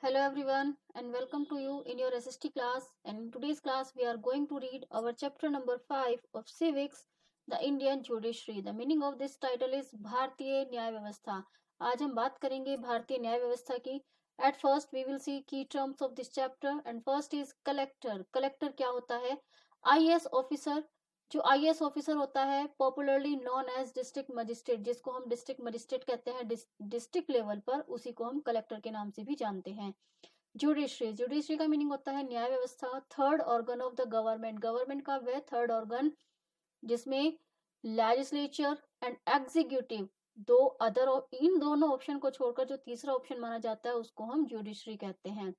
Hello everyone and welcome to you in your SST class, and in today's class we are going to read our chapter number 5 of Civics, the Indian Judiciary. The meaning of this title is भारतीय न्याय व्यवस्था. आज हम बात करेंगे भारतीय न्याय व्यवस्था की. At first we will see key terms of this chapter and first is collector. Collector क्या होता है? IAS officer. जो IAS ऑफिसर होता है popularly known as district magistrate, जिसको हम डिस्ट्रिक्ट मजिस्ट्रेट कहते हैं डिस्ट्रिक्ट लेवल पर, उसी को हम कलेक्टर के नाम से भी जानते हैं. जुडिशरी. जुडिशरी का मीनिंग होता है न्याय व्यवस्था. Third organ of the government. Government का वह थर्ड ऑर्गन जिसमें लेजिस्लेचर एंड एग्जीक्यूटिव दो अदर, इन दोनों ऑप्शन को छोड़कर जो तीसरा ऑप्शन माना जाता है उसको हम जुडिशरी कहते हैं.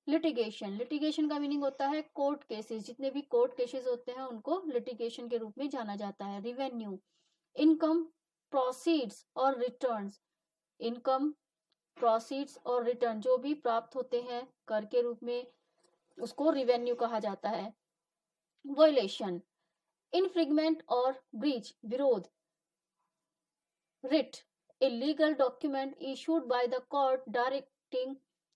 लिटिगेशन. लिटिगेशन का मीनिंग होता है कोर्ट केसेस. जितने भी कोर्ट केसेस होते हैं उनको लिटिगेशन के रूप में जाना जाता है. रिवेन्यू. इनकम, प्रोसीड्स और रिटर्न्स. इनकम, प्रोसीड्स और रिटर्न जो भी प्राप्त होते हैं कर के रूप में, उसको रिवेन्यू कहा जाता है. वायलेशन. इनफ्रिंगमेंट और ब्रीच, विरोध. Writ. A legal document issued by the court directing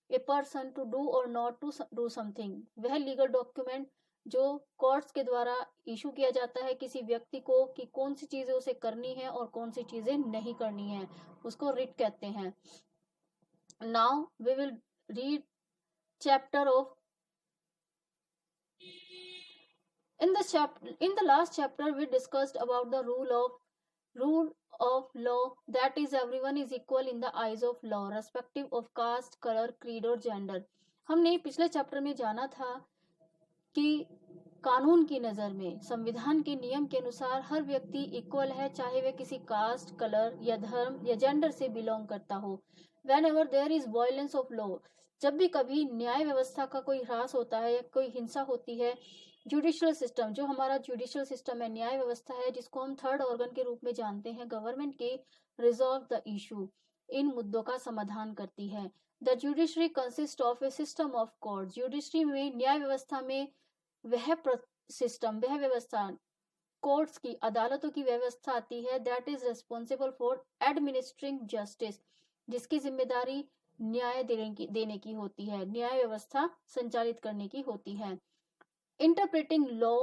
a person to do or not to do something. वह लीगल डॉक्यूमेंट जो कोर्ट्स के द्वारा इशू किया जाता है किसी व्यक्ति को कि कौन सी चीजें उसे करनी है और कौन सी चीजें नहीं करनी है, उसको रिट कहते हैं. Now we will read chapter of in the last chapter we discussed about the rule of law, that is everyone is equal in the eyes of law respective of caste, color, creed और gender. हमने पिछले chapter में जाना था कि कानून की नजर में संविधान के नियम के अनुसार हर व्यक्ति इक्वल है, चाहे वह किसी कास्ट, कलर या धर्म या जेंडर से बिलोंग करता हो. Whenever there is violence of law, जब भी कभी न्याय व्यवस्था का कोई ह्रास होता है या कोई हिंसा होती है, जुडिशियल सिस्टम, जो हमारा जुडिशियल सिस्टम है, न्याय व्यवस्था है, जिसको हम थर्ड ऑर्गन के रूप में जानते हैं गवर्नमेंट के, रिजॉल्व द इशू, इन मुद्दों का समाधान करती है. The judiciary consist of A system of court. Judiciary में, न्याय व्यवस्था में वह सिस्टम, वह व्यवस्था, कोर्ट्स की, अदालतों की व्यवस्था आती है, that is responsible for administering justice, जिसकी जिम्मेदारी न्याय देने की होती है, न्याय व्यवस्था संचालित करने की होती है. Interpreting law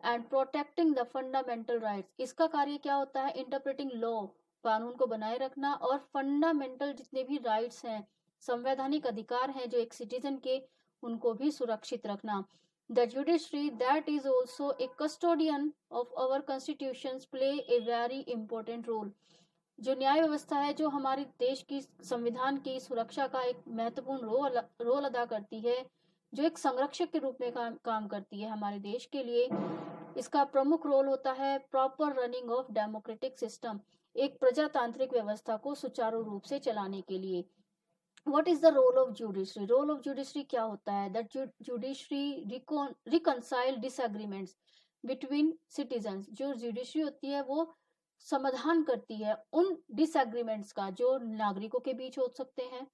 and protecting the fundamental rights. इसका कार्य क्या होता है? इंटरप्रेटिंग लॉ, कानून को बनाए रखना, और फंडामेंटल जितने भी राइट्स हैं, संवैधानिक अधिकार हैं जो एक सिटीजन के, उनको भी सुरक्षित रखना. The judiciary that is also a custodian of our constitutions play a very important role. जो न्याय व्यवस्था है जो हमारे देश की संविधान की सुरक्षा का एक महत्वपूर्ण रोल अदा करती है, जो एक संरक्षक के रूप में काम करती है हमारे देश के लिए. इसका प्रमुख रोल होता है proper running of democratic system, एक प्रजातांत्रिक व्यवस्था को सुचारू रूप से चलाने के लिए. What is the role of judiciary? Role of judiciary क्या होता है? That judiciary reconcile disagreements between citizens. जो judiciary होती है वो समाधान करती है उन disagreements का जो नागरिकों के बीच हो सकते हैं,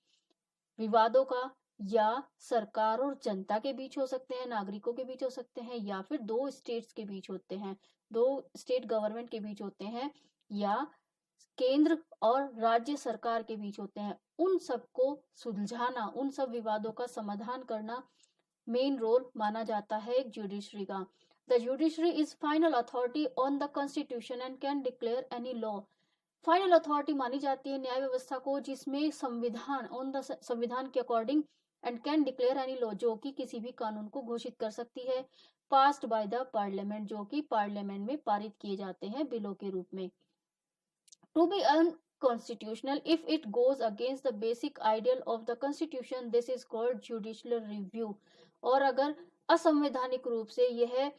विवादों का, या सरकार और जनता के बीच हो सकते हैं, नागरिकों के बीच हो सकते हैं, या फिर दो स्टेट्स के बीच होते हैं, दो स्टेट गवर्नमेंट के बीच होते हैं, या केंद्र और राज्य सरकार के बीच होते हैं. उन सबको सुलझाना, उन सब विवादों का समाधान करना मेन रोल माना जाता है एक जुडिशरी का. The judiciary is final authority on the constitution and can declare any law. Final authority मानी जाती है न्याय व्यवस्था को जिसमें संविधान, ऑन द संविधान के according, and can declare any law, जो कि किसी भी कानून को घोषित कर सकती है, पास्ड बाय द पार्लियामेंट, जो कि पार्लियामेंट में पारित किए जाते हैं बिलों के रूप में. To be unconstitutional if it goes against the basic ideal of the constitution, this is called judicial review. और अगर असंवैधानिक रूप से यह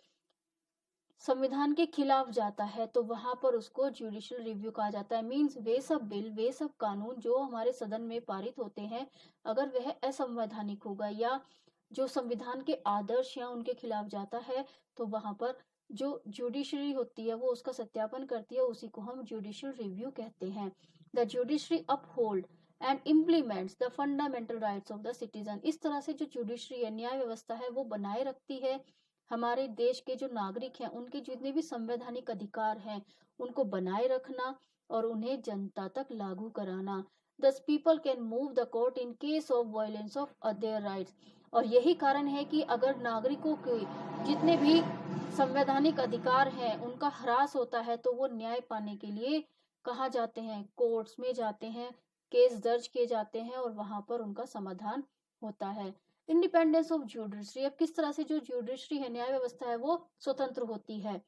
संविधान के खिलाफ जाता है तो वहां पर उसको जुडिशियल रिव्यू कहा जाता है. मींस वे सब बिल, वे सब कानून जो हमारे सदन में पारित होते हैं, अगर वह असंवैधानिक होगा या जो संविधान के आदर्श या उनके खिलाफ जाता है, तो वहां पर जो जुडिशरी होती है वो उसका सत्यापन करती है, उसी को हम जुडिशियल रिव्यू कहते हैं. The judiciary uphold and implements the fundamental rights of the citizen. इस तरह से जो जुडिशरी है, न्याय व्यवस्था है, वो बनाए रखती है हमारे देश के जो नागरिक हैं उनके जितने भी संवैधानिक अधिकार हैं उनको बनाए रखना और उन्हें जनता तक लागू कराना. Thus people can move the court in case of violence of their rights. और यही कारण है कि अगर नागरिकों के जितने भी संवैधानिक अधिकार हैं उनका ह्रास होता है तो वो न्याय पाने के लिए कहाँ जाते हैं, कोर्ट्स में जाते हैं, केस दर्ज किए जाते हैं और वहां पर उनका समाधान होता है। इंडिपेंडेंस ऑफ जुडिशरी, अब किस तरह से जो जुडिशरी है, न्याय व्यवस्था है, वो स्वतंत्र होती है।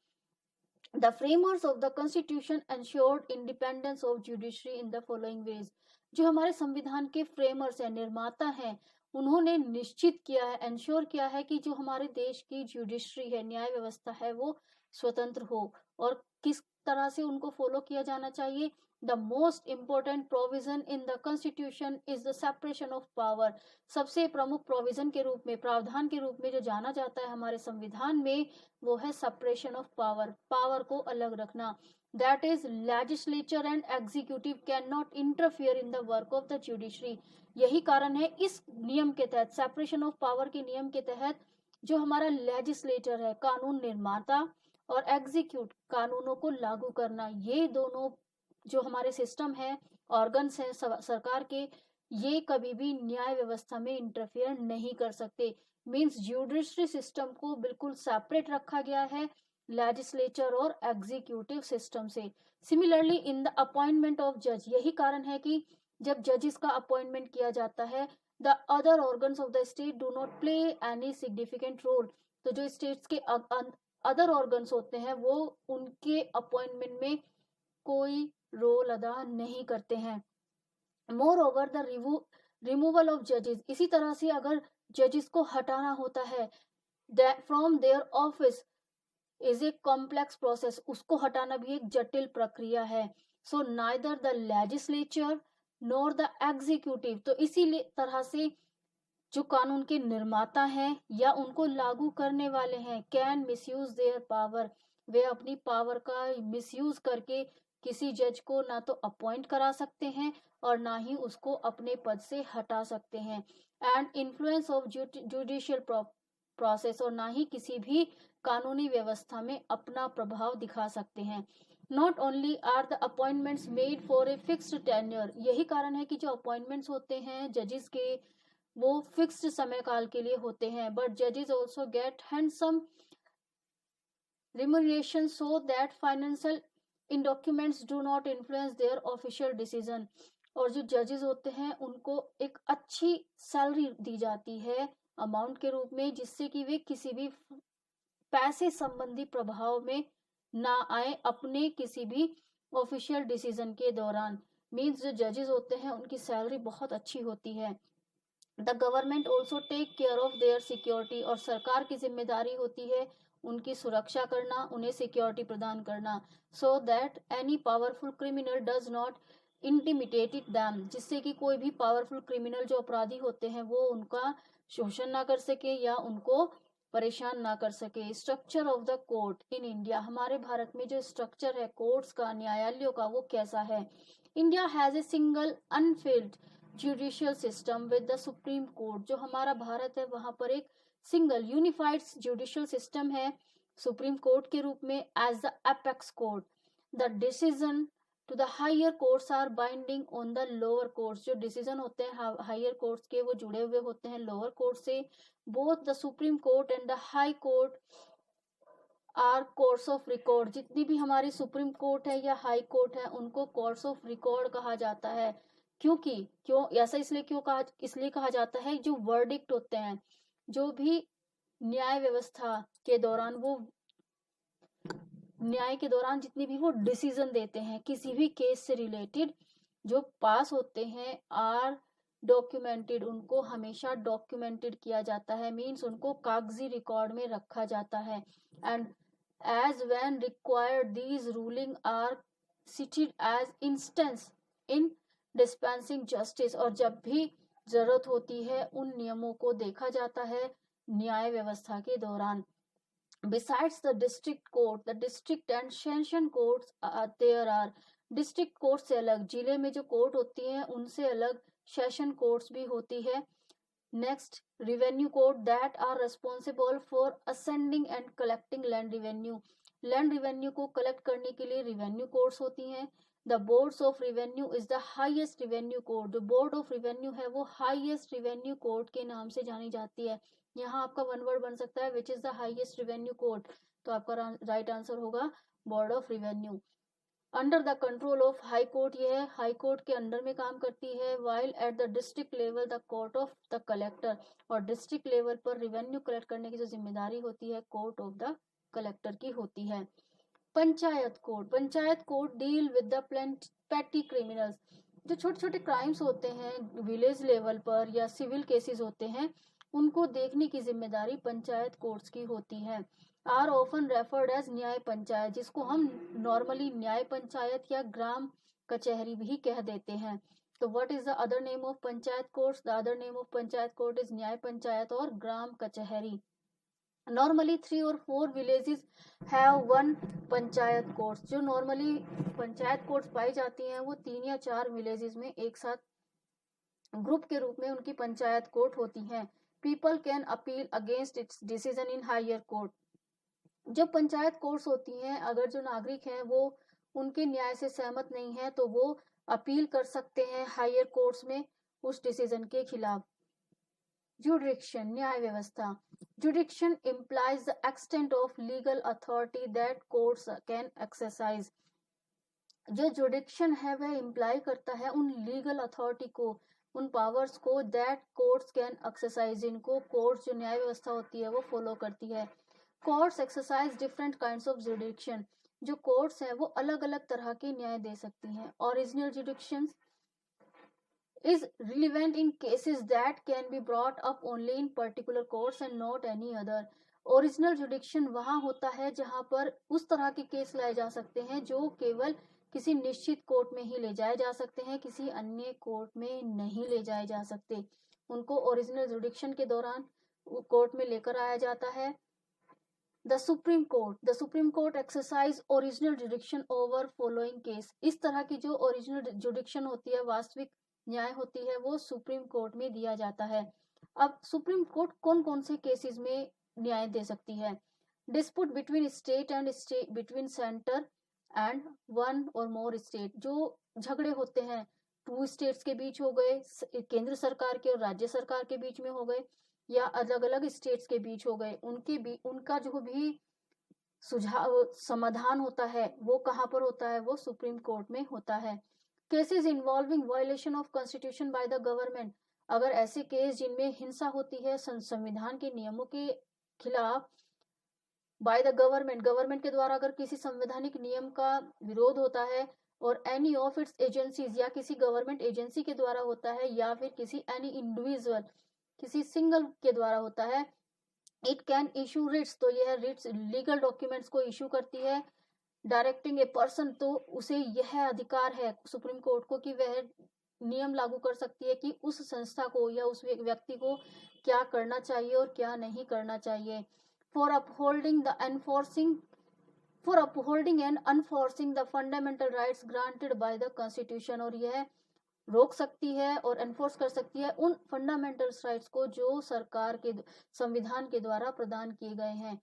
The framers of the constitution ensured independence of judiciary in the following ways. जो हमारे संविधान के फ्रेमर्स हैं, निर्माता हैं, उन्होंने निश्चित किया है, एंश्योर किया है कि जो हमारे देश की जुडिशरी है, न्याय व्यवस्था है, वो स्वतंत्र हो। और किस तरह से उनको फॉलो किया जाना चाहिए? The most important provision in the constitution is the separation of power. सबसे प्रमुख प्रोविजन के रूप में, प्रावधान के रूप में जो जाना जाता है हमारे संविधान में, वो है सेपरेशन ऑफ पावर, पावर को अलग रखना। That is legislature and executive can not interfere in the work of the judiciary. यही कारण है इस नियम के तहत, सेपरेशन ऑफ पावर के नियम के तहत, जो हमारा लेजिस्लेटर है, कानून निर्माता, और एग्जीक्यूट, कानूनों को लागू करना, ये दोनों जो हमारे सिस्टम है, ऑर्गन्स हैं सरकार के, ये कभी भी न्याय व्यवस्था में इंटरफियर नहीं कर सकते। मींस जुडिशरी सिस्टम को बिल्कुल सेपरेट रखा गया है लेजिस्लेचर और एग्जीक्यूटिव सिस्टम से। Similarly in the appointment of जज, यही कारण है कि जब जजेस का अपॉइंटमेंट किया जाता है, the other organs of the state do not play any significant role. तो जो स्टेट्स के अदर ऑर्गन्स होते हैं वो उनके अपॉइंटमेंट में कोई रोल अदा नहीं करते हैं। More over the removal of जजेस, इसी तरह से अगर जजेस को हटाना होता है from their office is a complex process, उसको हटाना भी एक जटिल प्रक्रिया है। So neither the legislature nor the executive, तो इसी तरह से जो कानून के निर्माता हैं या उनको लागू करने वाले हैं, कैन मिसयूज देयर पावर, वे अपनी पावर का मिसयूज करके किसी जज को ना तो अपॉइंट करा सकते हैं और ना ही उसको अपने पद से हटा सकते हैं। And influence of judicial process, और ना ही किसी भी कानूनी व्यवस्था में अपना प्रभाव दिखा सकते हैं। Not only are the appointments made for a fixed tenure, यही कारण है कि जो अपॉइंटमेंट्स होते हैं जजेस के, वो फिक्स्ड समय काल के लिए होते हैं, बट जजेस also get handsome remuneration so that financial in documents do not influence their official decision। और जो जजेस होते हैं उनको एक अच्छी सैलरी दी जाती है अमाउंट के रूप में, जिससे कि वे किसी भी पैसे संबंधी प्रभाव में ना आए अपने किसी भी ऑफिशियल डिसीजन के दौरान। मीन्स जो जजेस होते हैं उनकी सैलरी बहुत अच्छी होती है। The government also take care of their security, और सरकार की जिम्मेदारी होती है उनकी सुरक्षा करना, उन्हें सिक्योरिटी प्रदान करना। So that any powerful criminal does not intimidated them, जिससे कि कोई भी पावरफुल क्रिमिनल जो अपराधी होते हैं वो उनका शोषण ना कर सके या उनको परेशान ना कर सके। Structure of the court in India, हमारे भारत में जो स्ट्रक्चर है कोर्ट्स का, न्यायालयों का, वो कैसा है? India has a single unified judicial system with the supreme court. जो हमारा भारत है वहां पर एक सिंगल यूनिफाइड जुडिशियल सिस्टम है सुप्रीम कोर्ट के रूप में, as the apex court. The decision to the higher courts are binding on the lower courts, जो डिसीजन होते हैं हायर कोर्ट्स के वो जुड़े हुए होते हैं लोअर कोर्ट से। Both the supreme court and the high court are courts of record, जितनी भी हमारी सुप्रीम कोर्ट है या हाई कोर्ट है उनको कोर्ट्स ऑफ रिकॉर्ड कहा जाता है। क्यों ऐसा इसलिए कहा जाता है, जो वर्डिक्ट होते हैं, जो भी न्याय व्यवस्था के दौरान, वो न्याय के दौरान जितनी भी वो डिसीजन देते हैं किसी भी केस से रिलेटेड जो पास होते हैं, आर डॉक्यूमेंटेड, उनको हमेशा डॉक्यूमेंटेड किया जाता है। मीन्स उनको कागजी रिकॉर्ड में रखा जाता है। And as when required these ruling are cited as instance in dispensing justice, और जब भी जरूरत होती है उन नियमों को देखा जाता है न्याय व्यवस्था के दौरान। Besides the district court, the district and session courts there are, district court से अलग, जिले में जो कोर्ट होती हैं उनसे अलग सेशन कोर्ट्स भी होती है। Next, revenue court that are responsible for ascending and collecting land revenue. Land revenue को कलेक्ट करने के लिए रेवेन्यू कोर्ट्स होती हैं। The boards of revenue is the highest revenue court. जो बोर्ड ऑफ रिवेन्यू है वो हाईएस्ट रिवेन्यू कोर्ट के नाम से जानी जाती है। यहाँ आपका वन वर्ड बन सकता है which is the highest revenue court, तो आपका राइट आंसर होगा board of revenue. Under the control of high court, ये है हाई कोर्ट के अंडर में काम करती है। While at the district level the court of the collector, और डिस्ट्रिक्ट लेवल पर रिवेन्यू कलेक्ट करने की जो जिम्मेदारी होती है कोर्ट ऑफ द कलेक्टर की होती है। Panchayat court, panchayat court deal with the पेटी क्रिमिनल्स। जो छोटे छोटे क्राइम्स होते हैं विलेज लेवल पर या सिविल केसेस होते हैं, उनको देखने की जिम्मेदारी पंचायत कोर्ट्स की होती है। आर ऑफन रेफर्ड एज न्याय पंचायत, जिसको हम नॉर्मली न्याय पंचायत या ग्राम कचहरी भी कह देते हैं। तो what is the other name of panchayat courts? The other name of panchayat court is न्याय पंचायत और ग्राम कचहरी। नॉर्मली 3 और 4 villages have one panchayat courts. जो नॉर्मली पंचायत कोर्ट्स पाई जाती हैं वो 3 या 4 विलेजेस में एक साथ ग्रुप के रूप में उनकी पंचायत कोर्ट होती हैं। People can appeal against its decision in higher court. जब पंचायत कोर्ट्स होती हैं, अगर जो नागरिक हैं वो उनके न्याय से सहमत नहीं है तो वो अपील कर सकते हैं हायर कोर्ट्स में उस डिसीजन के खिलाफ। जुडिक्शन, न्याय व्यवस्था। जुडिक्शन implies the extent of legal authority that courts can exercise। जो जुडिक्शन है वह इम्प्लाई करता है उन लीगल अथॉरिटी को, उन पावर्स को दैट कोर्ट्स कैन एक्सरसाइज, जिनको कोर्ट्स जो न्याय व्यवस्था होती है वो फॉलो करती है। Courts exercise different kinds of जुडिक्शन। जो कोर्ट्स हैं वो अलग अलग तरह के न्याय दे सकती हैं। Original जुडिक्शन is relevant in cases that can be brought up only in particular courts and not any other। Original जुडिक्शन वहां होता है जहां पर उस तरह के केस लाए जा सकते हैं जो केवल किसी निश्चित कोर्ट में ही ले जाए जा सकते हैं, किसी अन्य कोर्ट में नहीं ले जाए जा सकते। उनको ओरिजिनल जुडिक्शन के दौरान कोर्ट में लेकर आया जाता है। The supreme court, the supreme court exercise original जुडिक्शन over following case. इस तरह की जो ओरिजिनल जुडिक्शन होती है, वास्तविक न्याय होती है, वो सुप्रीम कोर्ट में दिया जाता है। अब सुप्रीम कोर्ट कौन कौन से केसेस में न्याय दे सकती है? Dispute between state and state, between centre and one और मोर स्टेट। जो झगड़े होते हैं 2 स्टेट्स के बीच हो गए, केंद्र सरकार के और राज्य सरकार के बीच में हो गए, या अलग अलग स्टेट्स के बीच हो गए, उनके भी उनका जो भी सुझाव समाधान होता है वो कहाँ पर होता है? वो सुप्रीम कोर्ट में होता है। Cases involving violation of constitution by the government. अगर ऐसे केस जिनमें हिंसा होती है संविधान के नियमों के खिलाफ, बाय द गवर्नमेंट, गवर्नमेंट के द्वारा अगर किसी संवैधानिक नियम का विरोध होता है, और एनी ऑफ इट्स एजेंसीज, या किसी गवर्नमेंट एजेंसी के द्वारा होता है, या फिर किसी एनी इंडिविजुअल, किसी सिंगल के द्वारा होता है, इट कैन इशू रिट्स। तो यह रिट्स लीगल डॉक्यूमेंट्स को इशू करती है। डायरेक्टिंग ए पर्सन, तो उसे यह अधिकार है सुप्रीम कोर्ट को कि वह नियम लागू कर सकती है कि उस संस्था को या उस व्यक्ति को क्या करना चाहिए और क्या नहीं करना चाहिए। For upholding the enforcing, for upholding and enforcing the fundamental rights granted by the constitution, और यह रोक सकती है और एनफोर्स कर सकती है उन फंडामेंटल राइट्स को जो सरकार के संविधान के द्वारा प्रदान किए गए हैं।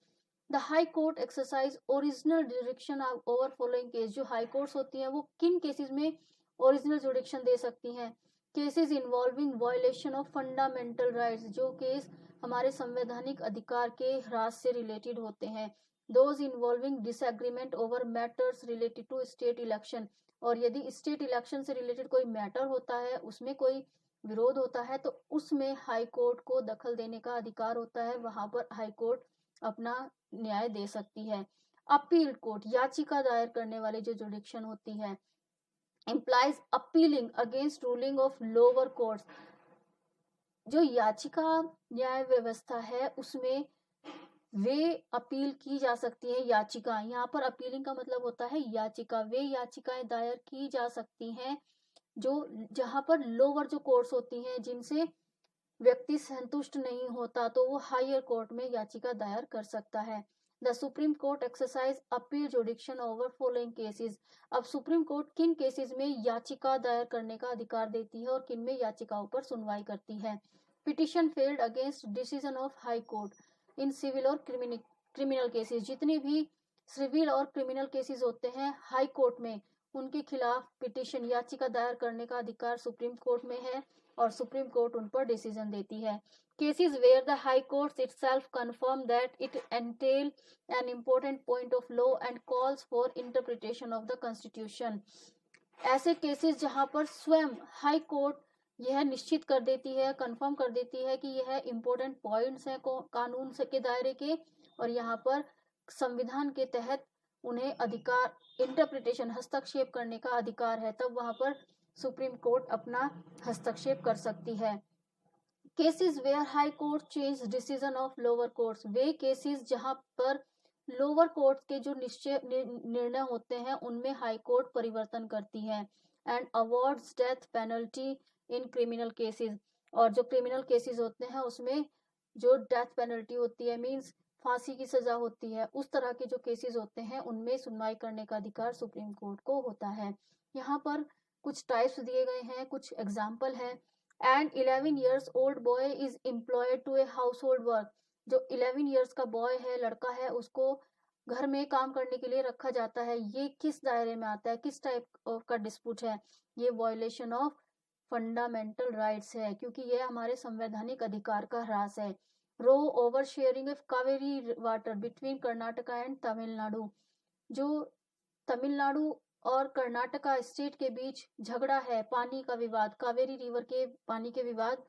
The high court exercise original जुडिक्शन over following case. जो हाई कोर्ट्स होती हैं वो किन केसेस में ओरिजिनल जुडिक्शन दे सकती हैं? Cases involving violation of fundamental rights, जो केस हमारे संवैधानिक अधिकार के ह्रास से रिलेटेड होते हैं। Those involving disagreement over matters related to state election, और यदि स्टेट इलेक्शन से रिलेटेड कोई मैटर होता है, उसमें कोई विरोध होता है, तो उसमें हाई कोर्ट को दखल देने का अधिकार होता है, वहां पर हाई कोर्ट अपना न्याय दे सकती है। अपील कोर्ट, याचिका दायर करने वाली जो जुडिक्शन होती है, implies appealing against ruling of lower courts। जो याचिका न्याय व्यवस्था है उसमें वे अपील की जा सकती है। याचिका, यहाँ पर अपीलिंग का मतलब होता है याचिका। वे याचिकाएं दायर की जा सकती हैं जो जहां पर लोअर जो कोर्ट्स होती हैं, जिनसे व्यक्ति संतुष्ट नहीं होता, तो वो हायर कोर्ट में याचिका दायर कर सकता है। The supreme court exercise appeal जुडिक्शन over following cases. अब सुप्रीम कोर्ट किन केसेस में याचिका दायर करने का अधिकार देती है और किन में याचिकाओं पर सुनवाई करती है? Petition filed against decision of high court in civil और क्रिमिनल केसेस। जितने भी सिविल और क्रिमिनल केसेस होते हैं हाई कोर्ट में, उनके खिलाफ पिटिशन याचिका दायर करने का अधिकार सुप्रीम कोर्ट में है और सुप्रीम कोर्ट उन पर डिसीजन देती है। Cases where the High Court itself confirm that it entail an important point of law and calls for interpretation of the Constitution। ऐसे केसेस जहां पर स्वयं हाई कोर्ट यह निश्चित कर देती है, कंफर्म कर देती है कि यह इंपॉर्टेंट पॉइंट्स हैं कानून से के दायरे के, और यहाँ पर संविधान के तहत उन्हें अधिकार इंटरप्रिटेशन हस्तक्षेप करने का अधिकार है, तब वहां पर सुप्रीम कोर्ट अपना हस्तक्षेप कर सकती है। Cases where high court change decision of lower courts, वे केसेस जहां पर लोअर कोर्ट के जो निर्णय होते हैं उनमें हाई कोर्ट परिवर्तन करती है। And awards death penalty in criminal cases, और जो क्रिमिनल केसेस होते हैं उसमें जो डेथ पेनल्टी होती है मींस फांसी की सजा होती है, उस तरह के जो केसेस होते हैं उनमें सुनवाई करने का अधिकार सुप्रीम कोर्ट को होता है। यहाँ पर कुछ टाइप्स दिए गए हैं, कुछ एग्जाम्पल है। And 11 years old boy is employed to a household work, जो 11 years का बॉय है, लड़का है, उसको घर में काम करने के लिए रखा जाता है। ये किस दायरे में आता है, किस टाइप का डिस्प्यूट है? ये वायलेशन ऑफ फंडामेंटल राइट्स है, क्योंकि ये हमारे संवैधानिक अधिकार का ह्रास है। Row over sharing of Kaveri water between Karnataka and Tamil Nadu, जो तमिलनाडु और कर्नाटका स्टेट के बीच झगड़ा है, पानी का विवाद, कावेरी रिवर के पानी के विवाद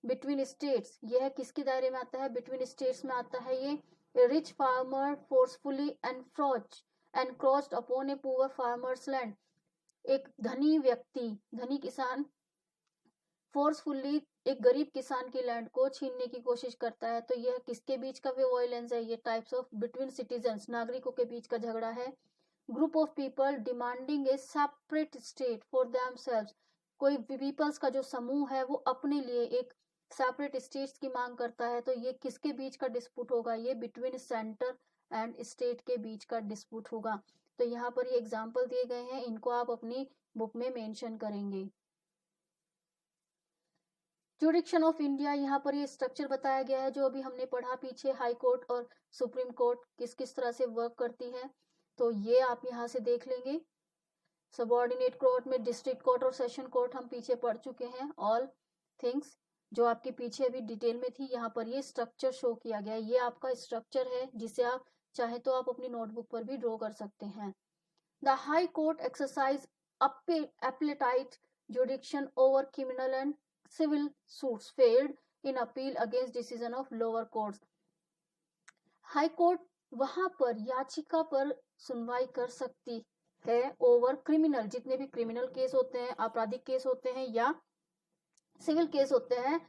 बिटवीन स्टेट्स, यह किसके दायरे में आता है? बिटवीन स्टेट्स में आता है ये। Rich farmer forcefully encroached upon a poor farmers land, एक धनी व्यक्ति, धनी किसान फोर्सफुली एक गरीब किसान की लैंड को छीनने की कोशिश करता है, तो यह किसके बीच का वायलेंस है? ये टाइप्स ऑफ बिटवीन सिटीजन्स, नागरिकों के बीच का झगड़ा है। Group of people demanding A separate state for themselves, कोई पीपल्स का जो समूह है वो अपने लिए एक सेपरेट स्टेट्स की मांग करता है, तो ये किसके बीच का डिस्प्यूट होगा? ये बिटवीन सेंटर एंड स्टेट के बीच का डिस्प्यूट होगा। तो यहाँ पर ये एग्जाम्पल दिए गए हैं, इनको आप अपनी बुक में मेंशन करेंगे। जुडिक्शन ऑफ इंडिया, यहाँ पर ये स्ट्रक्चर बताया गया है जो अभी हमने पढ़ा पीछे, हाई कोर्ट और सुप्रीम कोर्ट किस किस तरह से वर्क करती है, तो ये आप यहाँ से देख लेंगे। सबऑर्डिनेट कोर्ट में डिस्ट्रिक्ट कोर्ट और सेशन कोर्ट हम पीछे पढ़ चुके हैं। ऑल थिंग्स जो आपके पीछे अभी डिटेल में थी, यहाँ पर ये स्ट्रक्चर शो किया गया है। ये आपका स्ट्रक्चर है जिसे आप चाहे तो आप अपनी नोटबुक पर भी ड्रॉ कर सकते हैं। The high court exercise appellate jurisdiction over criminal and civil suits failed in appeal against decision of lower courts। High court वहां पर याचिका पर सुनवाई कर सकती है ओवर क्रिमिनल, जितने भी क्रिमिनल केस होते हैं, आपराधिक केस होते हैं या सिविल केस होते हैं,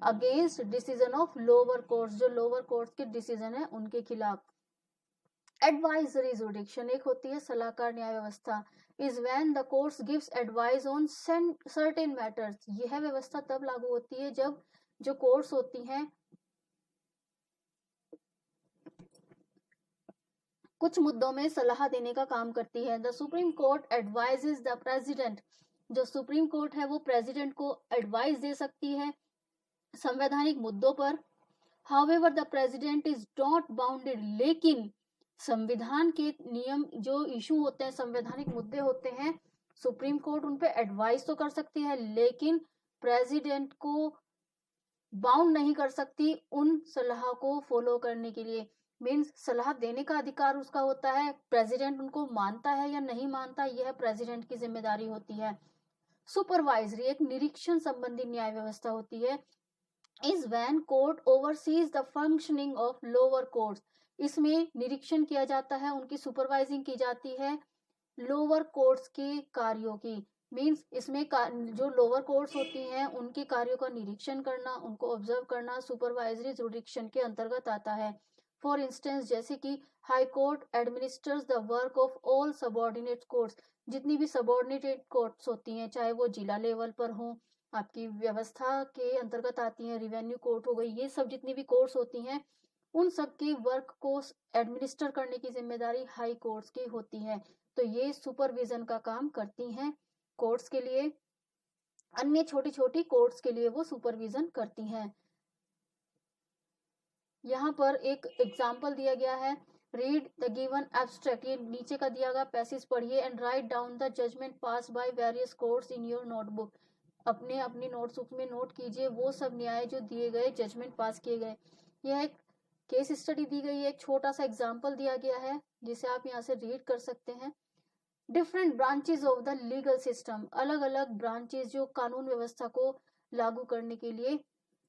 against decision of lower courts, जो लोअर कोर्ट्स के डिसीजन है उनके खिलाफ। एडवाइजरी जुडिक्शन एक होती है सलाहकार न्याय व्यवस्था, is when the courts gives advice on certain matters, यह व्यवस्था तब लागू होती है जब जो कोर्ट्स होती हैं कुछ मुद्दों में सलाह देने का काम करती है। The supreme court advises the president, जो सुप्रीम कोर्ट है वो प्रेसिडेंट को एडवाइस दे सकती है संवैधानिक मुद्दों पर। However the president is not bounded, लेकिन संविधान के नियम जो इशू होते हैं, संवैधानिक मुद्दे होते हैं, सुप्रीम कोर्ट उन पे एडवाइस तो कर सकती है लेकिन प्रेसिडेंट को बाउंड नहीं कर सकती उन सलाह को फॉलो करने के लिए। मीन्स सलाह देने का अधिकार उसका होता है, प्रेसिडेंट उनको मानता है या नहीं मानता यह प्रेसिडेंट की जिम्मेदारी होती है। सुपरवाइजरी एक निरीक्षण संबंधी न्याय व्यवस्था होती है, is when court overseas the functioning of lower courts, इसमें निरीक्षण किया जाता है, उनकी सुपरवाइजिंग की जाती है लोअर कोर्ट्स के कार्यों की। मीन्स इसमें जो लोअर कोर्ट्स होती हैं उनके कार्यों का निरीक्षण करना, उनको ऑब्जर्व करना सुपरवाइजरी जुडिक्शन के अंतर्गत आता है। फॉर इंस्टेंस जैसे कि high court administers the work of all subordinate courts, जितनी भी सबऑर्डिनेटेड कोर्ट्स होती हैं चाहे वो जिला लेवल पर हो, आपकी व्यवस्था के अंतर्गत आती हैं, रिवेन्यू कोर्ट हो गई, ये सब जितनी भी कोर्ट्स होती हैं उन सब के वर्क को एडमिनिस्टर करने की जिम्मेदारी हाई कोर्ट्स की होती है। तो ये सुपरविजन का काम करती हैं कोर्ट्स के लिए, अन्य छोटी छोटी कोर्ट्स के लिए वो सुपरविजन करती हैं। यहाँ पर एक एग्जाम्पल दिया गया है, रीड द गिवन एब्स्ट्रैक्ट, ये नीचे का दिया गया पैसेज पढ़िए, and write down the judgement pass by various courts in your notebook, अपनी नोटबुक में नोट कीजिए वो सब न्याय जो दिए गए, जजमेंट पास किए गए। यह एक केस स्टडी दी गई है, एक छोटा सा एग्जाम्पल दिया गया है जिसे आप यहाँ से रीड कर सकते हैं। Different branches of the legal system, अलग अलग ब्रांचेज जो कानून व्यवस्था को लागू करने के लिए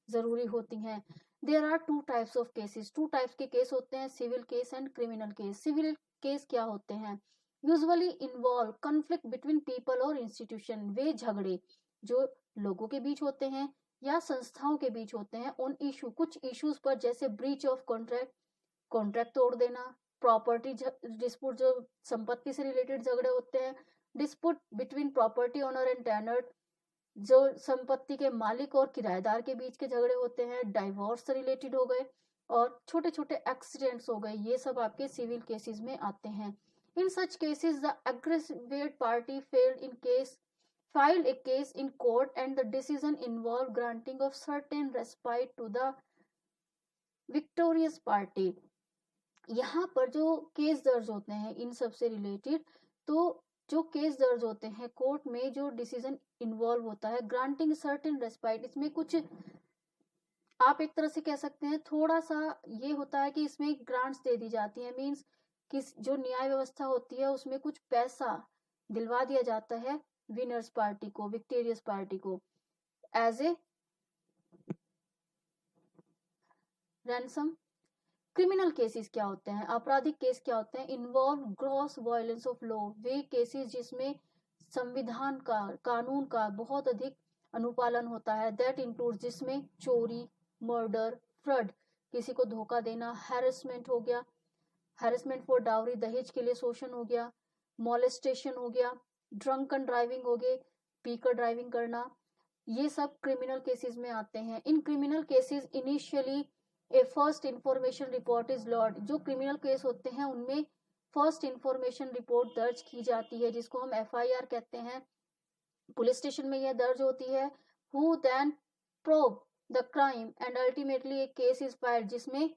जरूरी होती हैं। There are two types of cases, two types के केस होते हैं, civil case and criminal case. Civil case क्या होते हैं? Usually involve conflict between people और इंस्टीट्यूशन, वे झगड़े जो लोगों के बीच होते हैं या संस्थाओं के बीच होते हैं उन इशू, कुछ इश्यूज पर, जैसे ब्रीच ऑफ कॉन्ट्रैक्ट, कॉन्ट्रैक्ट तोड़ देना, प्रॉपर्टी डिस्प्यूट जो संपत्ति से रिलेटेड झगड़े होते हैं, dispute between property owner and tenant जो संपत्ति के मालिक और किराएदार के बीच के झगड़े होते हैं, डाइवोर्स से रिलेटेड हो गए, और छोटे छोटे एक्सीडेंट्स हो गए, ये सब आपके सिविल केसेस में आते हैं। In such cases the aggravated party failed in case filed a case in court and the decision involved granting of certain respite to the victorious party। यहाँ पर जो केस दर्ज होते हैं इन सब से रिलेटेड, तो जो केस दर्ज होते हैं कोर्ट में, जो डिसीजन इन्वॉल्व होता है, ग्रांटिंग सर्टेन रेस्पाइट, इसमें कुछ आप एक तरह से कह सकते हैं थोड़ा सा ये होता है कि इसमें ग्रांट्स दे दी जाती है, मीन्स किस जो न्याय व्यवस्था होती है उसमें कुछ पैसा दिलवा दिया जाता है विनर्स पार्टी को, विक्टोरियस पार्टी को, एज ए रैंसम। क्रिमिनल केसेस क्या होते हैं? आपराधिक केस क्या होते हैं? Involve gross violence of law, वे केसेस जिसमें संविधान का, कानून का बहुत अधिक अनुपालन होता है। दैट इंक्लूड, जिसमें चोरी, मर्डर, फ्रॉड, किसी को धोखा देना, हैरेसमेंट हो गया, हैरेसमेंट फॉर डाउरी, दहेज के लिए शोषण हो गया, मॉलेस्टेशन हो गया, ड्रंकन ड्राइविंग हो गए, पीकर ड्राइविंग करना, ये सब क्रिमिनल केसेस में आते हैं। In criminal cases initially A first information report is launch, जो क्रिमिनल केस होते हैं उनमें फर्स्ट इंफॉर्मेशन रिपोर्ट दर्ज की जाती है, जिसको हम एफआईआर कहते हैं, पुलिस स्टेशन में यह दर्ज होती है। Who then probe the crime and ultimately a case is filed, जिसमें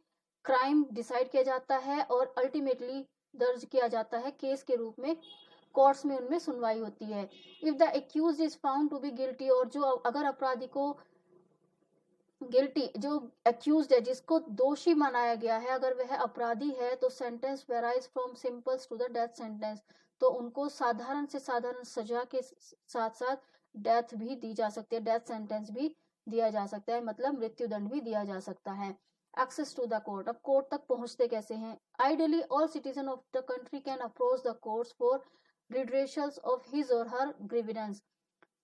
क्राइम डिसाइड किया जाता है और अल्टीमेटली दर्ज किया जाता है केस के रूप में, कोर्ट्स में उनमें सुनवाई होती है। If the accuse is found to be guilty, और जो अगर अपराधी को गिल्टी, जो एक्यूज है जिसको दोषी माना गया है, अगर वह अपराधी है तो sentence varies from simples to the death sentence, तो उनको साधारण से साधारण सजा के साथ साथ डेथ भी दी जा सकती है, डेथ सेंटेंस भी दिया जा सकता है, मतलब मृत्यु दंड भी दिया जा सकता है। एक्सेस टू द कोर्ट, अब कोर्ट तक पहुंचते कैसे हैं? Ideally all citizen of the country can approach the courts for redressals of his or her grievance,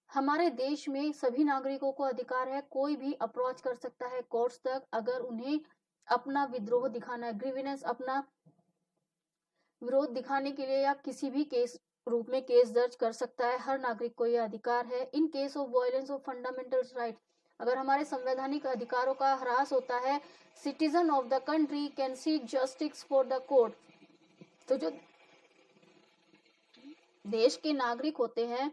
हमारे देश में सभी नागरिकों को अधिकार है, कोई भी अप्रोच कर सकता है कोर्ट्स तक अगर उन्हें अपना विद्रोह दिखाना है, ग्रीवेंस, अपना विरोध दिखाने के लिए, या किसी भी केस रूप में केस दर्ज कर सकता है, हर नागरिक को यह अधिकार है। In case of violence of fundamental right, अगर हमारे संवैधानिक अधिकारों का ह्रास होता है, citizen of the country can seek justice for the court, तो जो देश के नागरिक होते हैं